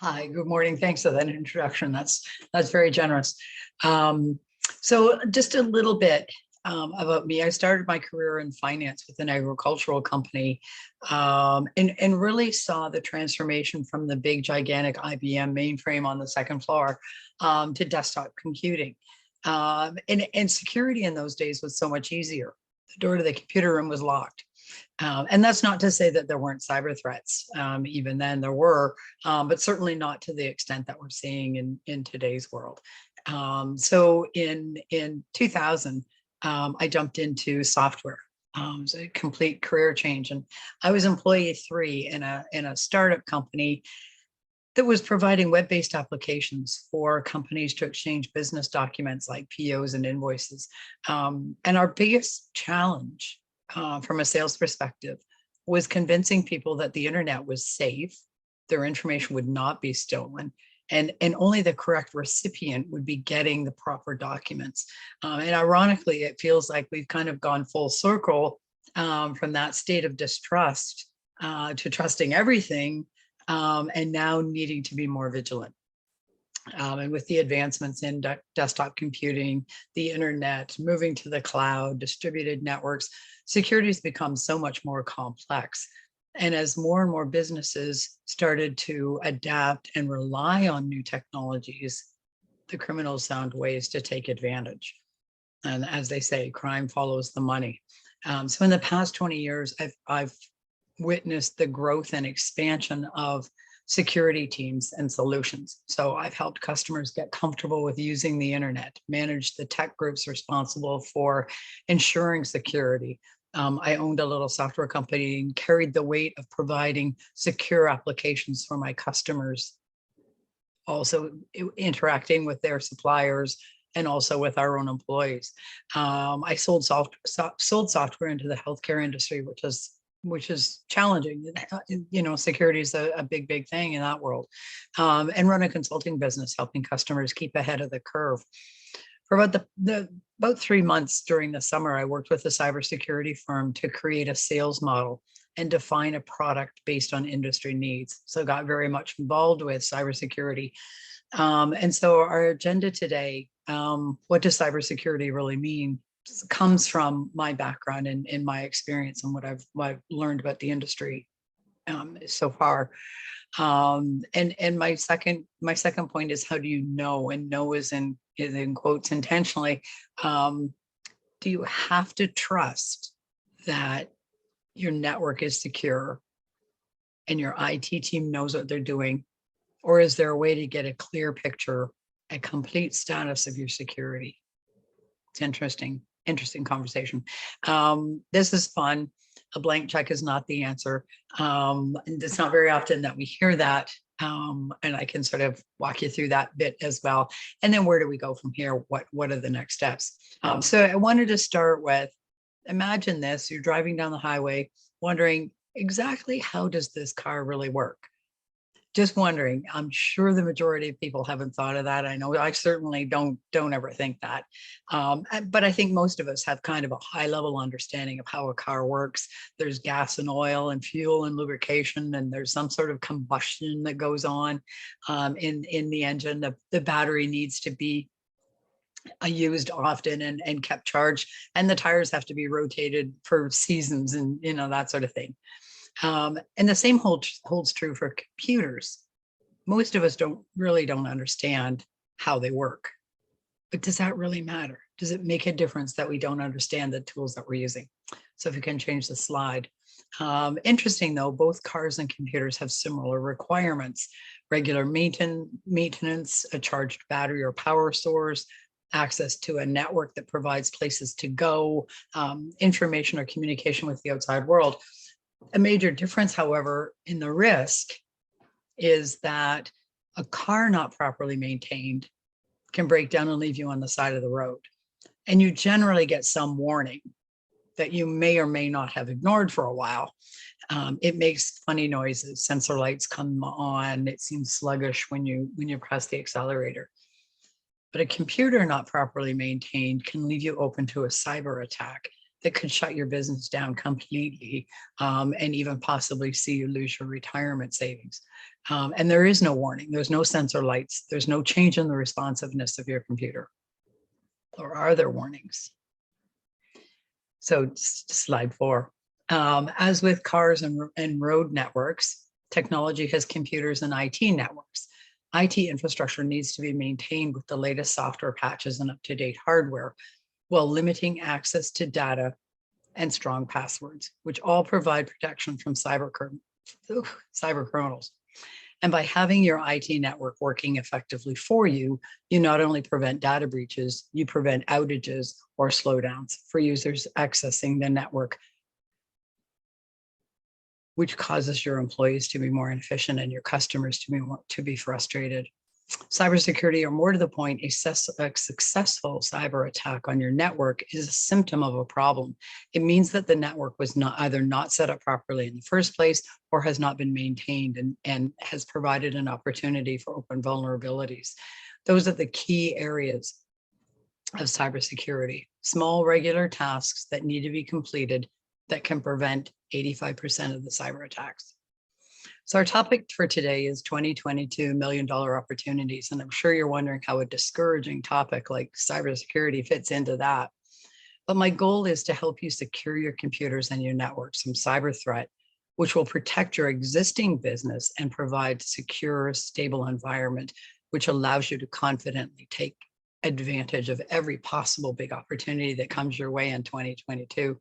Hi, good morning. Thanks for that introduction. That's very generous. So just a little bit about me. I started my career in finance with an agricultural company, and really saw the transformation from the big, gigantic IBM mainframe on the second floor to desktop computing. And security in those days was so much easier. The door to the computer room was locked. And that's not to say that there weren't cyber threats. Even then there were, but certainly not to the extent that we're seeing in today's world. So in 2000, I jumped into software. It was a complete career change. And I was employee 3 in a startup company that was providing web-based applications for companies to exchange business documents like POs and invoices. And our biggest challenge from a sales perspective was convincing people that the internet was safe, their information would not be stolen, and only the correct recipient would be getting the proper documents. And ironically, it feels like we've kind of gone full circle from that state of distrust to trusting everything, and now needing to be more vigilant. And with the advancements in desktop computing, the internet, moving to the cloud, distributed networks, security has become so much more complex. And as more and more businesses started to adapt and rely on new technologies, the criminals found ways to take advantage. And as they say, crime follows the money. So in the past 20 years, I've witnessed the growth and expansion of security teams and solutions. So I've helped customers get comfortable with using the internet, manage the tech groups responsible for ensuring security. I owned a little software company and carried the weight of providing secure applications for my customers, also interacting with their suppliers and also with our own employees. I sold software into the healthcare industry, which is challenging. You know, security is a big thing in that world, and run a consulting business, helping customers keep ahead of the curve. For about 3 months during the summer, I worked with a cybersecurity firm to create a sales model and define a product based on industry needs. So got very much involved with cybersecurity. And so our agenda today, what does cybersecurity really mean, comes from my background and in my experience and what I've learned about the industry so far. And my second point is, how do you know? And know is in quotes intentionally. Do you have to trust that your network is secure and your IT team knows what they're doing? Or is there a way to get a clear picture, a complete status of your security? It's interesting conversation. This is fun. A blank check is not the answer. And it's not very often that we hear that. And I can sort of walk you through that bit as well. And then where do we go from here? What are the next steps? So I wanted to start with, imagine this, you're driving down the highway, wondering exactly how does this car really work? Just wondering. I'm sure the majority of people haven't thought of that. I know I certainly don't ever think that. But I think most of us have kind of a high level understanding of how a car works. There's gas and oil and fuel and lubrication, and there's some sort of combustion that goes on in the engine. The battery needs to be used often and kept charged, and the tires have to be rotated for seasons and that sort of thing. And the same holds true for computers. Most of us don't understand how they work. But does that really matter? Does it make a difference that we don't understand the tools that we're using? So if you can change the slide. Interesting though, both cars and computers have similar requirements: regular maintenance, a charged battery or power source, access to a network that provides places to go, information or communication with the outside world. A major difference, however, in the risk is that a car not properly maintained can break down and leave you on the side of the road. And you generally get some warning that you may or may not have ignored for a while. It makes funny noises, sensor lights come on, it seems sluggish when you press the accelerator. But a computer not properly maintained can leave you open to a cyber attack. that could shut your business down completely, and even possibly see you lose your retirement savings. And there is no warning. There's no sensor lights. There's no change in the responsiveness of your computer. Or are there warnings? So slide 4. As with cars and road networks, technology has computers and IT networks. IT infrastructure needs to be maintained with the latest software patches and up-to-date hardware, while limiting access to data and strong passwords, which all provide protection from cyber criminals. And by having your IT network working effectively for you, you not only prevent data breaches, you prevent outages or slowdowns for users accessing the network, which causes your employees to be more inefficient and your customers to be frustrated. Cybersecurity, or more to the point, a successful cyber attack on your network is a symptom of a problem. It means that the network was either not set up properly in the first place or has not been maintained and has provided an opportunity for open vulnerabilities. Those are the key areas of cybersecurity. Small, regular tasks that need to be completed that can prevent 85% of the cyber attacks. So our topic for today is 2022 $1 million opportunities. And I'm sure you're wondering how a discouraging topic like cybersecurity fits into that. But my goal is to help you secure your computers and your networks from cyber threat, which will protect your existing business and provide secure, stable environment, which allows you to confidently take advantage of every possible big opportunity that comes your way in 2022.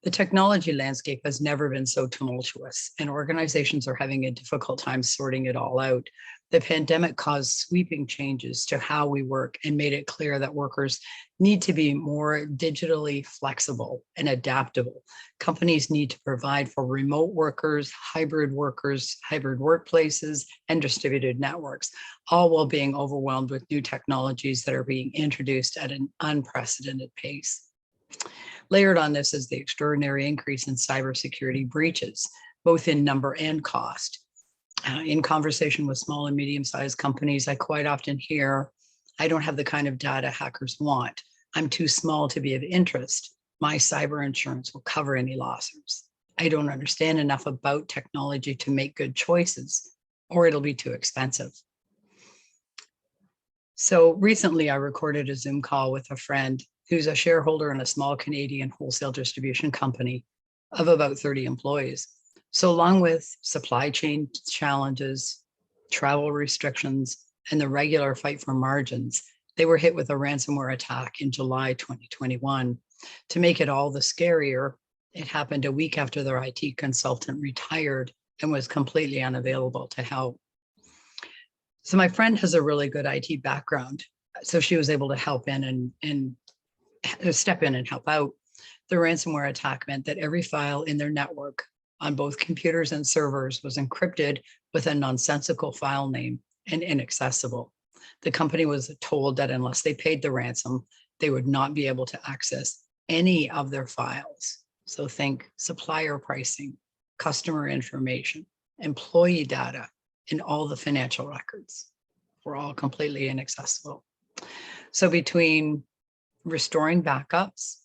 The technology landscape has never been so tumultuous, and organizations are having a difficult time sorting it all out. The pandemic caused sweeping changes to how we work and made it clear that workers need to be more digitally flexible and adaptable. Companies need to provide for remote workers, hybrid workplaces, and distributed networks, all while being overwhelmed with new technologies that are being introduced at an unprecedented pace. Layered on this is the extraordinary increase in cybersecurity breaches, both in number and cost. In conversation with small and medium-sized companies, I quite often hear, I don't have the kind of data hackers want. I'm too small to be of interest. My cyber insurance will cover any losses. I don't understand enough about technology to make good choices, or it'll be too expensive. So recently I recorded a Zoom call with a friend who's a shareholder in a small Canadian wholesale distribution company of about 30 employees. So along with supply chain challenges, travel restrictions, and the regular fight for margins, they were hit with a ransomware attack in July 2021. To make it all the scarier, it happened a week after their IT consultant retired and was completely unavailable to help. So my friend has a really good IT background, so she was able to help in and step in and help out. The ransomware attack meant that every file in their network on both computers and servers was encrypted with a nonsensical file name and inaccessible. The company was told that unless they paid the ransom, they would not be able to access any of their files. So think supplier pricing, customer information, employee data, and all the financial records were all completely inaccessible. So between restoring backups,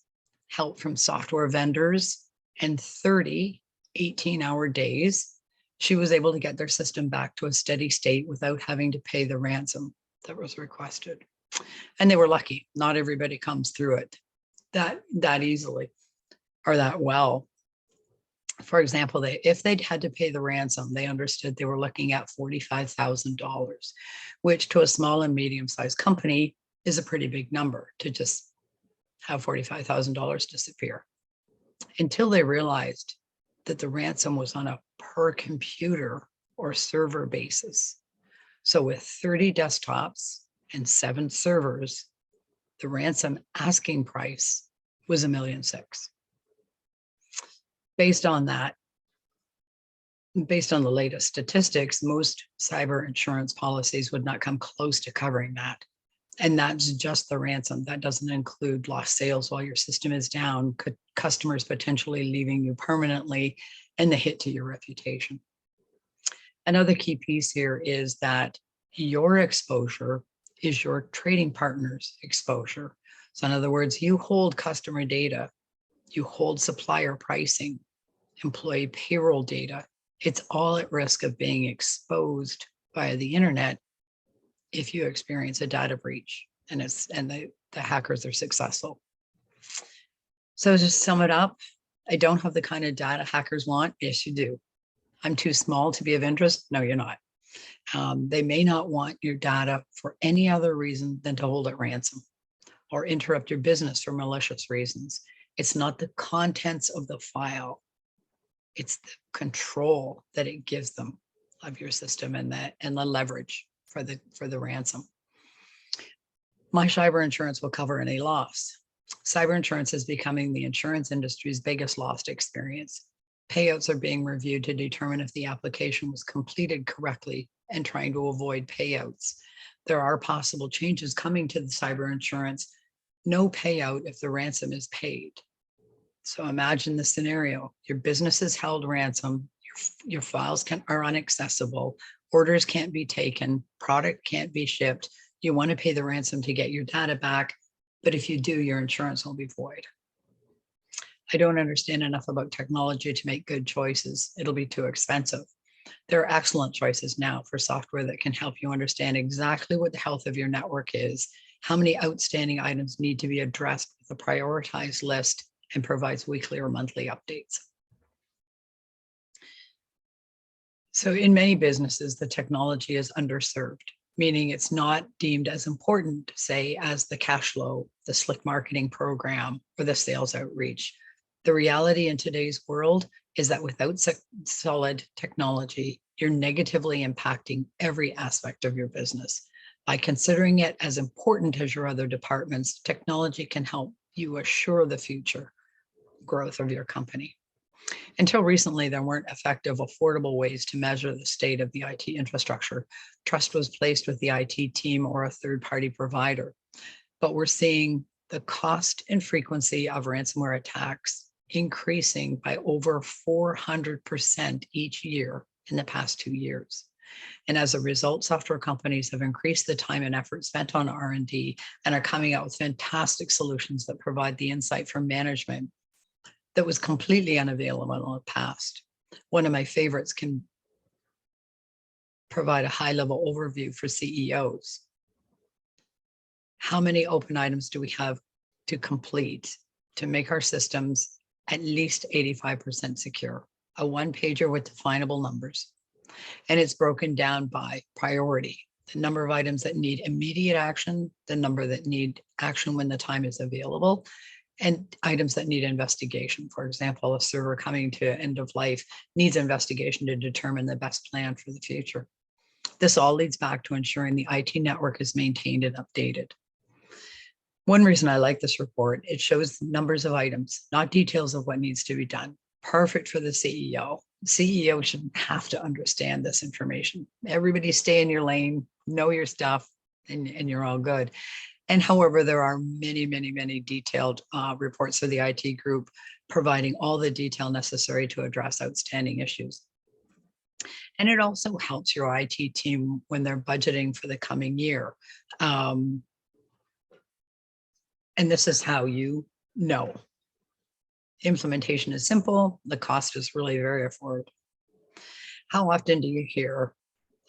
help from software vendors, and 30 18-hour days, she was able to get their system back to a steady state without having to pay the ransom that was requested. And they were lucky. Not everybody comes through it that easily or that well. For example, if they'd had to pay the ransom, they understood they were looking at $45,000, which to a small and medium-sized company is a pretty big number to just have $45,000 disappear, until they realized that the ransom was on a per computer or server basis. So with 30 desktops and 7 servers, the ransom asking price was $1.6 million. Based on that, based on the latest statistics, most cyber insurance policies would not come close to covering that. And that's just the ransom. That doesn't include lost sales while your system is down, customers potentially leaving you permanently, and the hit to your reputation. Another key piece here is that your exposure is your trading partner's exposure. So in other words, you hold customer data you hold supplier pricing, employee payroll data. It's all at risk of being exposed via the internet if you experience a data breach and the hackers are successful. So to sum it up, I don't have the kind of data hackers want. Yes, you do. I'm too small to be of interest. No, you're not. They may not want your data for any other reason than to hold it ransom or interrupt your business for malicious reasons. It's not the contents of the file. It's the control that it gives them of your system and the leverage for the ransom. My cyber insurance will cover any loss. Cyber insurance is becoming the insurance industry's biggest loss experience. Payouts are being reviewed to determine if the application was completed correctly and trying to avoid payouts. There are possible changes coming to the cyber insurance. No payout if the ransom is paid. So imagine the scenario. Your business is held ransom, your files are inaccessible, orders can't be taken, product can't be shipped. You want to pay the ransom to get your data back, but if you do, your insurance will be void. I don't understand enough about technology to make good choices. It'll be too expensive. There are excellent choices now for software that can help you understand exactly what the health of your network is, how many outstanding items need to be addressed with a prioritized list, and provides weekly or monthly updates. So in many businesses, the technology is underserved, meaning it's not deemed as important, say, as the cash flow, the slick marketing program, or the sales outreach. The reality in today's world is that without solid technology, you're negatively impacting every aspect of your business. By considering it as important as your other departments, technology can help you assure the future growth of your company. Until recently, there weren't effective, affordable ways to measure the state of the IT infrastructure. Trust was placed with the IT team or a third-party provider. But we're seeing the cost and frequency of ransomware attacks increasing by over 400% each year in the past 2 years. And as a result, software companies have increased the time and effort spent on R&D and are coming out with fantastic solutions that provide the insight for management that was completely unavailable in the past. One of my favorites can provide a high-level overview for CEOs. How many open items do we have to complete to make our systems at least 85% secure? A one-pager with definable numbers. And it's broken down by priority. The number of items that need immediate action, the number that need action when the time is available, and items that need investigation. For example, a server coming to end of life needs investigation to determine the best plan for the future. This all leads back to ensuring the IT network is maintained and updated. One reason I like this report, it shows numbers of items, not details of what needs to be done. Perfect for the CEO. CEO shouldn't have to understand this information. Everybody stay in your lane, know your stuff, and you're all good. And however, there are many, many, many detailed reports for the IT group providing all the detail necessary to address outstanding issues. And it also helps your IT team when they're budgeting for the coming year. And this is how you know. Implementation is simple. The cost is really very affordable. How often do you hear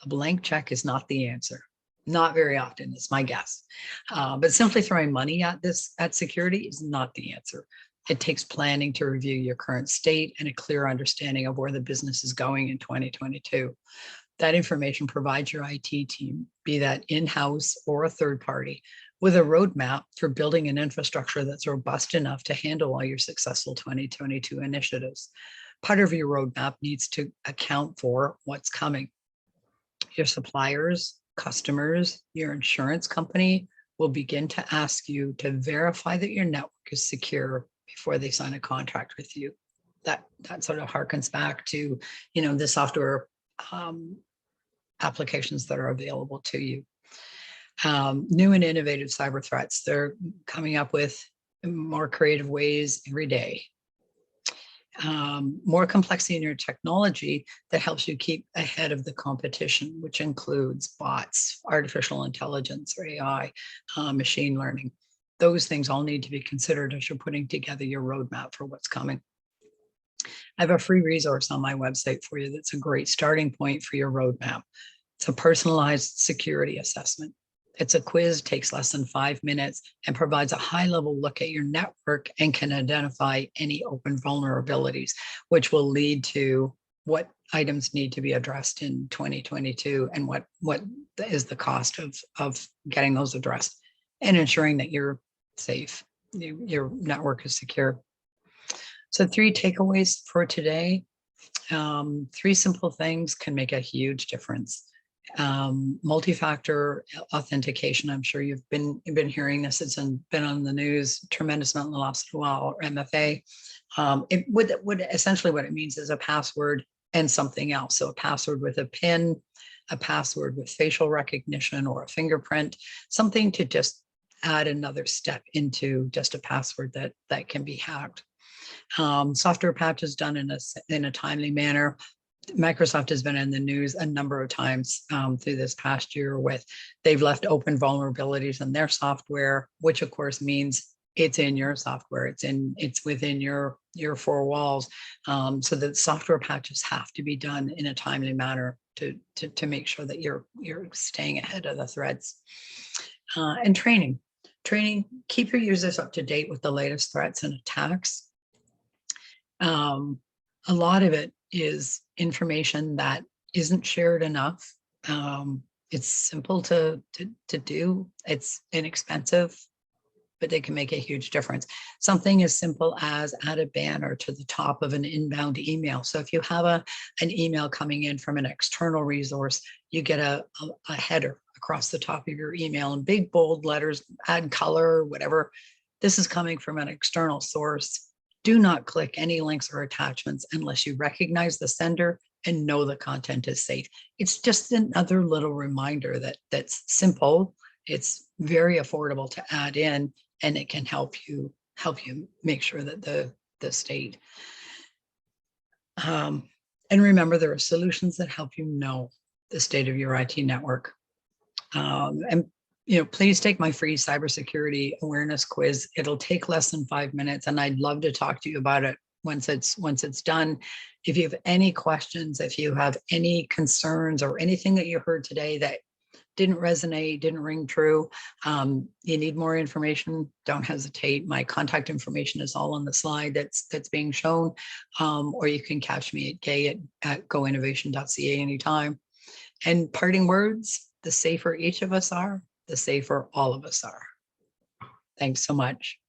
a blank check is not the answer? Not very often, it's my guess. But simply throwing money at security is not the answer. It takes planning to review your current state and a clear understanding of where the business is going in 2022. That information provides your IT team, be that in-house or a third party, with a roadmap for building an infrastructure that's robust enough to handle all your successful 2022 initiatives. Part of your roadmap needs to account for what's coming. Your suppliers, customers, your insurance company will begin to ask you to verify that your network is secure before they sign a contract with you. That sort of harkens back to, the software applications that are available to you. New and innovative cyber threats, they're coming up with more creative ways every day. More complexity in your technology that helps you keep ahead of the competition, which includes bots, artificial intelligence or AI, machine learning. those things all need to be considered as you're putting together your roadmap for what's coming. I have a free resource on my website for you that's a great starting point for your roadmap. It's a personalized security assessment. It's a quiz, takes less than 5 minutes, and provides a high-level look at your network and can identify any open vulnerabilities, which will lead to what items need to be addressed in 2022 and what is the cost of getting those addressed and ensuring that you're safe, your network is secure. So 3 takeaways for today. 3 simple things can make a huge difference. Multi-factor authentication. I'm sure you've been hearing this. It's been on the news tremendous amount in the last while, or MFA. It would essentially what it means is a password and something else. So a password with a PIN, a password with facial recognition or a fingerprint, something to just add another step into just a password that can be hacked. Software patches done in a timely manner. Microsoft has been in the news a number of times through this past year with they've left open vulnerabilities in their software, which of course means it's in your software, it's within your 4 walls. So that software patches have to be done in a timely manner to make sure that you're staying ahead of the threats. And training, keep your users up to date with the latest threats and attacks. A lot of it is information that isn't shared enough. It's simple to do. It's inexpensive, but they can make a huge difference. Something as simple as add a banner to the top of an inbound email. So if you have an email coming in from an external resource, you get a header across the top of your email in big bold letters, add color, whatever. This is coming from an external source. Do not click any links or attachments unless you recognize the sender and know the content is safe. It's just another little reminder that's simple. It's very affordable to add in, and it can help you make sure that the state. And remember, there are solutions that help you know the state of your IT network. And please take my free cybersecurity awareness quiz. It'll take less than 5 minutes, and I'd love to talk to you about it once it's done. If you have any questions, if you have any concerns or anything that you heard today that didn't resonate, didn't ring true, you need more information, don't hesitate. My contact information is all on the slide that's being shown, or you can catch me at gay@goinnovation.ca anytime. And parting words, the safer each of us are, the safer all of us are. Thanks so much.